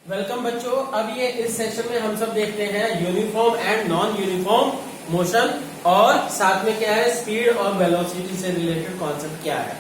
Welcome बच्चों। अब ये इस सेशन में हम सब देखते हैं uniform and non uniform motion और साथ में क्या है स्पीड और वेलोसिटी से रिलेटेड कॉन्सेप्ट क्या है।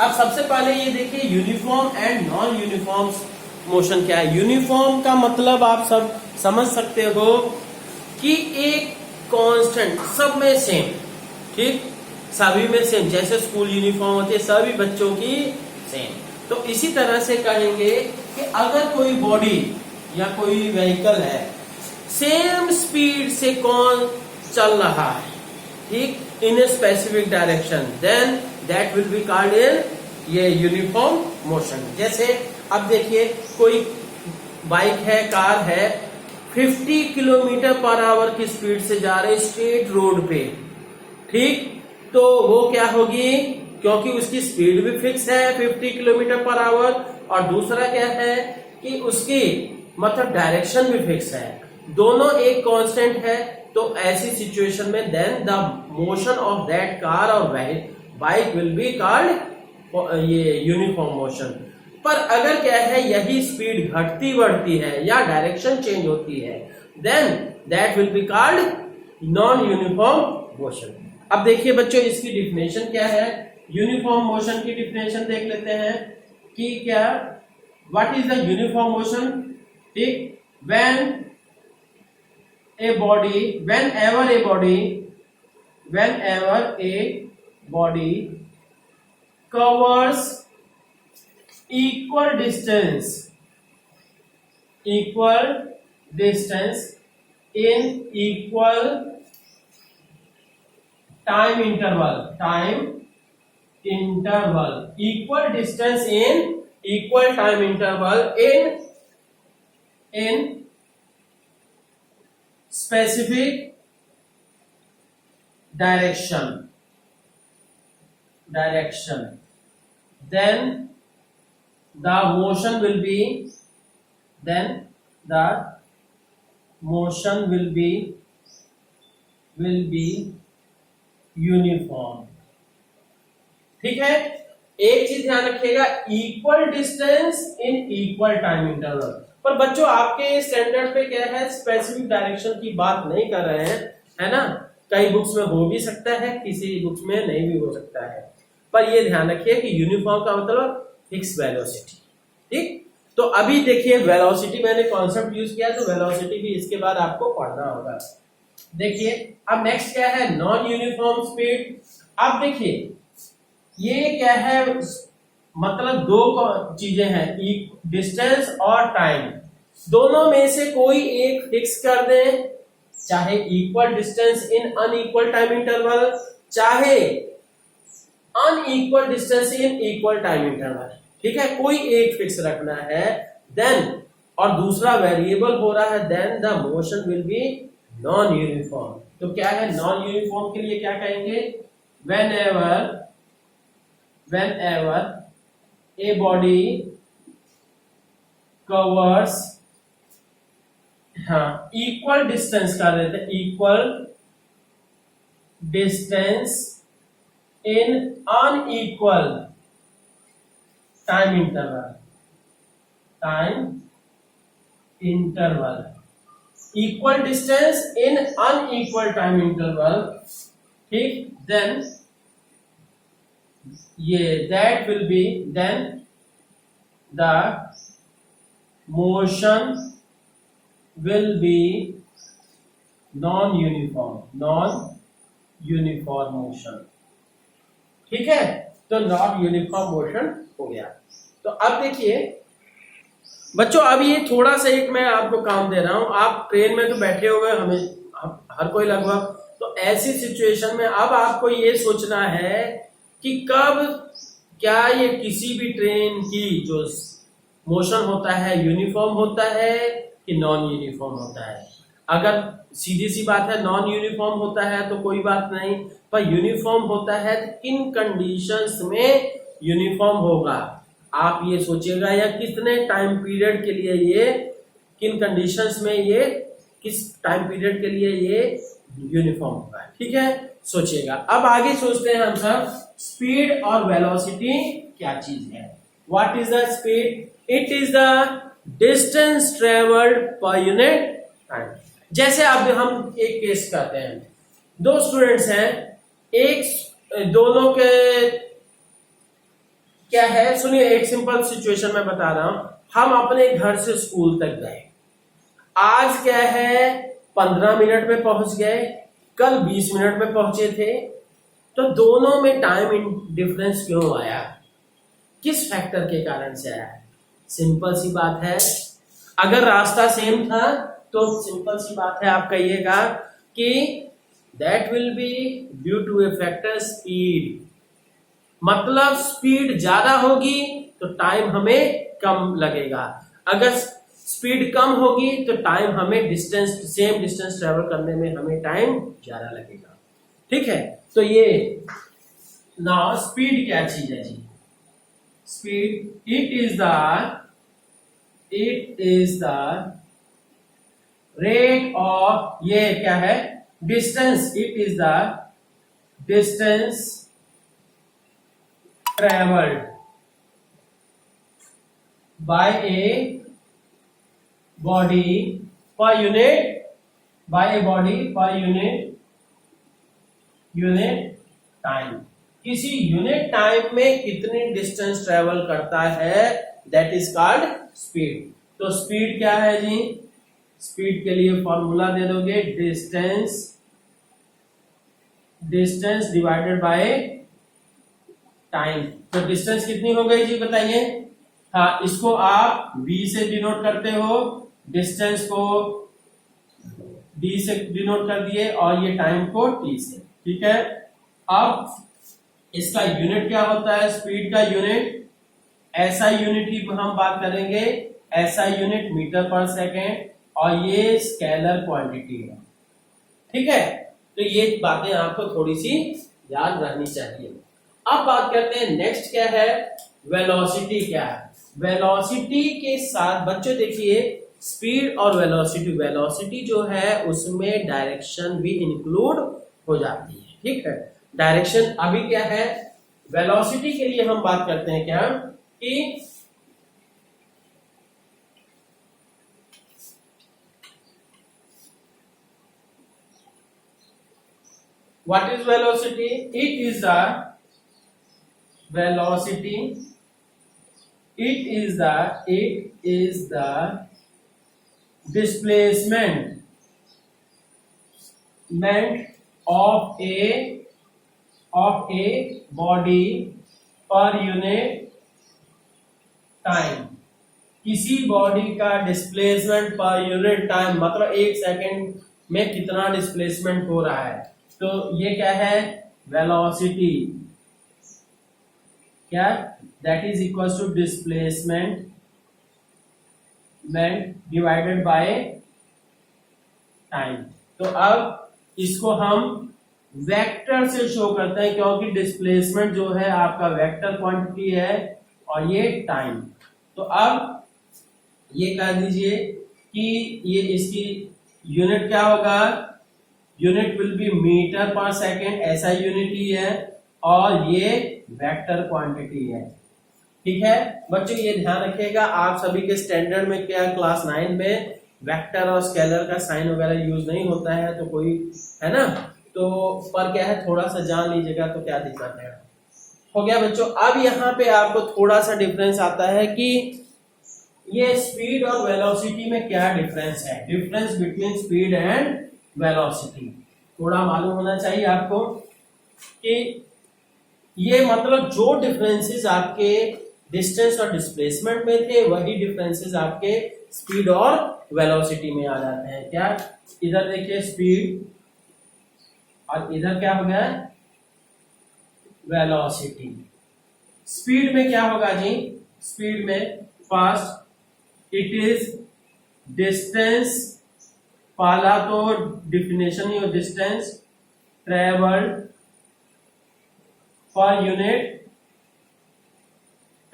अब सबसे पहले ये देखिए uniform and non uniform motion क्या है। यूनिफॉर्म का मतलब आप सब समझ सकते हो कि एक कांस्टेंट सब में सेम, ठीक, सभी में सेम, जैसे स्कूल यूनिफॉर्म होती है सभी बच्चों की सेम। तो इसी तरह से कहेंगे कि अगर कोई बॉडी या कोई व्हीकल है सेम स्पीड से कौन चल रहा है, ठीक, in a specific direction, then that will be called in ये यूनिफॉर्म मोशन। जैसे अब देखिए कोई बाइक है, कार है, 50 किलोमीटर पर आवर की स्पीड से जा रहे स्ट्रेट रोड पे, ठीक, तो वो क्या होगी, क्योंकि उसकी स्पीड भी फिक्स है 50 किलोमीटर पर आवर, और दूसरा क्या है कि उसकी मतलब डायरेक्शन भी फिक्स है, दोनों एक कांस्टेंट है। तो ऐसी सिचुएशन में then the motion of that car और बाइक विल बी कॉल्ड ये यूनिफॉर्म मोशन। पर अगर क्या है यही स्पीड घटती बढ़ती है या डायरेक्शन चेंज होती है, then that will be called non uniform motion. अब देखिए बच्चों इसकी डिफिनेशन क्या है। यूनिफॉर्म मोशन की डिफिनेशन देख लेते हैं कि क्या, what is the uniform motion, ठीक, whenever a body covers equal distance in equal time interval, equal distance in equal time interval in specific direction, then the motion will be uniform. ठीक है, एक चीज ध्यान रखिएगा, equal distance in equal time interval. पर बच्चों आपके standard पे क्या है, स्पेसिफिक डायरेक्शन की बात नहीं कर रहे हैं, है ना। कई बुक्स में हो भी सकता है, किसी बुक्स में नहीं भी हो सकता है, पर ये ध्यान रखिए कि यूनिफॉर्म का मतलब फिक्स वेलोसिटी, ठीक। तो अभी देखिए वेलोसिटी मैंने कॉन्सेप्ट यूज किया, तो वेलोसिटी भी इसके बाद आपको पढ़ना होगा। देखिए अब नेक्स्ट क्या है, नॉन यूनिफॉर्म स्पीड। अब देखिए ये क्या है, मतलब दो चीजें हैं, डिस्टेंस और टाइम, दोनों में से कोई एक फिक्स कर दें, चाहे equal distance in unequal time interval, चाहे unequal distance in equal time interval, ठीक है, कोई एक फिक्स रखना है, देन और दूसरा वेरिएबल हो रहा है, then the motion will be non uniform. तो क्या है नॉन यूनिफॉर्म के लिए क्या कहेंगे, whenever a body covers, हाँ, इक्वल डिस्टेंस कर देते हैं, equal distance in unequal time interval, equal distance in unequal time interval, ठीक, देन ये that will be, then the motion will be non uniform motion, ठीक है। तो नॉन यूनिफॉर्म मोशन हो गया। तो अब देखिए बच्चों, अब ये थोड़ा सा एक मैं आपको काम दे रहा हूं, आप ट्रेन में तो बैठे हुए हमें हर कोई लगभग, तो ऐसी सिचुएशन में अब आपको ये सोचना है कि कब क्या ये किसी भी ट्रेन की जो मोशन होता है यूनिफॉर्म होता है कि नॉन यूनिफॉर्म होता है। अगर सीधी सी बात है नॉन यूनिफॉर्म होता है तो कोई बात नहीं, पर यूनिफॉर्म होता है तो किन कंडीशंस में यूनिफॉर्म होगा, आप ये सोचिएगा, या कितने टाइम पीरियड के लिए ये, किन कंडीशंस में ये, किस टाइम पीरियड के लिए ये यूनिफॉर्म होगा, ठीक है, सोचिएगा। अब आगे सोचते हैं हम सब स्पीड और वेलोसिटी क्या चीज है। What is the speed, it is the distance travelled पर यूनिट टाइम। जैसे अब हम एक केस करते हैं, दो स्टूडेंट्स हैं, एक दोनों के क्या है, सुनिए एक सिंपल सिचुएशन में बता रहा हूं। हम अपने घर से स्कूल तक गए, आज क्या है 15 मिनट में पहुंच गए, कल 20 मिनट में पहुंचे थे, तो दोनों में टाइम डिफरेंस क्यों आया, किस फैक्टर के कारण से आया? सिंपल सी बात है, अगर रास्ता सेम था तो सिंपल सी बात है आप कहिएगा कि that will be due to a factor speed. मतलब स्पीड ज्यादा होगी तो टाइम हमें कम लगेगा, अगर स्पीड कम होगी तो टाइम हमें डिस्टेंस सेम डिस्टेंस ट्रेवल करने में हमें टाइम ज्यादा लगेगा। ठीक है, तो ये ना स्पीड क्या चीज है जी? Speed it is the rate of, ये क्या है distance, it is the distance travelled by a body per unit, by a body per unit time. किसी यूनिट टाइम में कितनी डिस्टेंस ट्रेवल करता है, दैट इज कॉल्ड स्पीड। तो speed क्या है जी? स्पीड के लिए फॉर्मूला दे दोगे, डिस्टेंस डिवाइडेड बाय टाइम। तो डिस्टेंस कितनी हो गई जी बताइए? हाँ, इसको आप v से डिनोट करते हो, डिस्टेंस को d से डिनोट कर दिए और ये टाइम को t से। ठीक है, अब इसका यूनिट क्या होता है? स्पीड का यूनिट ऐसा यूनिट की हम बात करेंगे, ऐसा यूनिट मीटर पर सेकेंड, और ये स्केलर क्वांटिटी है। ठीक है, तो ये बातें आपको थोड़ी सी याद रहनी चाहिए। अब बात करते हैं नेक्स्ट क्या है, वेलोसिटी क्या है। वेलोसिटी के साथ बच्चों देखिए, स्पीड और वेलोसिटी जो है उसमें डायरेक्शन भी इंक्लूड हो जाती है। ठीक है, डायरेक्शन अभी क्या है, वेलोसिटी के लिए हम बात करते हैं क्या कि what is velocity? It is the velocity, it is the displacement of a body per unit time। किसी बॉडी का डिस्प्लेसमेंट पर यूनिट टाइम, मतलब एक सेकेंड में कितना डिस्प्लेसमेंट हो रहा है, तो ये क्या है वेलोसिटी, क्या, that is equal to displacement divided by time. तो अब इसको हम वेक्टर से शो करते हैं, क्योंकि डिस्प्लेसमेंट जो है आपका वेक्टर क्वांटिटी है और ये टाइम। तो अब ये कह दीजिए कि ये इसकी यूनिट क्या होगा, यूनिट विल बी मीटर पर सेकेंड, ऐसा यूनिट ही है, और ये वेक्टर क्वांटिटी है। ठीक है बच्चों, ये ध्यान रखिएगा, आप सभी के स्टैंडर्ड में क्या क्लास 9 में वेक्टर और स्केलर का साइन वगैरह यूज नहीं होता है, तो कोई है ना, तो पर क्या है थोड़ा सा जान लीजिएगा तो क्या दिक्कत है। हो गया बच्चों। अब यहाँ पे आपको थोड़ा सा डिफरेंस आता है कि ये स्पीड और वेलोसिटी में क्या डिफरेंस है, difference between speed and velocity थोड़ा मालूम होना चाहिए आपको, कि ये मतलब जो डिफरेंसेस आपके डिस्टेंस और डिस्प्लेसमेंट में थे वही डिफरेंसेस आपके स्पीड और वेलोसिटी में आ जाते हैं। क्या, इधर देखिए स्पीड और इधर क्या हो गया वेलोसिटी। स्पीड में क्या होगा जी, स्पीड में फर्स्ट इट इज डिस्टेंस, पहला तो डिफिनेशन ही हो डिस्टेंस ट्रेवल्ड पर unit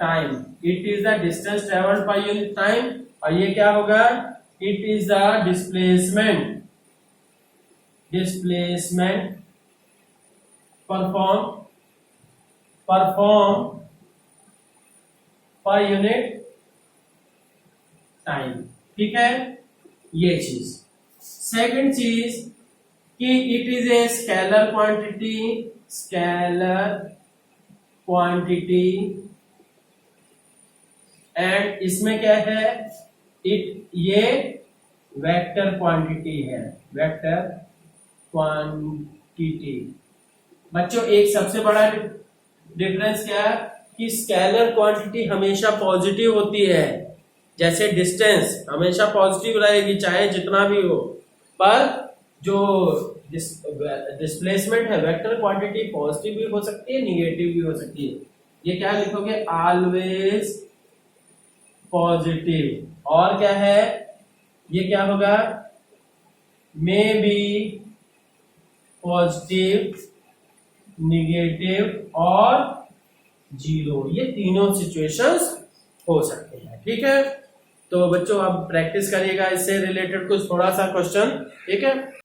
time, it is the distance travelled पर यूनिट टाइम, और ये क्या होगा it is the displacement perform पर यूनिट टाइम। ठीक है, ये चीज। सेकंड चीज कि it is a scalar quantity, scalar quantity, and इसमें क्या है, ये वेक्टर क्वांटिटी है, वेक्टर क्वांटिटी। बच्चों एक सबसे बड़ा डिफरेंस क्या है कि स्केलर क्वांटिटी हमेशा पॉजिटिव होती है, जैसे डिस्टेंस हमेशा पॉजिटिव रहेगी चाहे जितना भी हो, पर जो डिस्प्लेसमेंट है वेक्टर क्वांटिटी पॉजिटिव भी हो सकती है, निगेटिव भी हो सकती है। ये क्या लिखोगे, ऑलवेज पॉजिटिव। और क्या है, ये क्या होगा, मे बी पॉजिटिव, निगेटिव और जीरो, ये तीनों सिचुएशंस हो सकते हैं। ठीक है, तो बच्चों अब प्रैक्टिस करिएगा इससे रिलेटेड कुछ थोड़ा सा क्वेश्चन। ठीक है।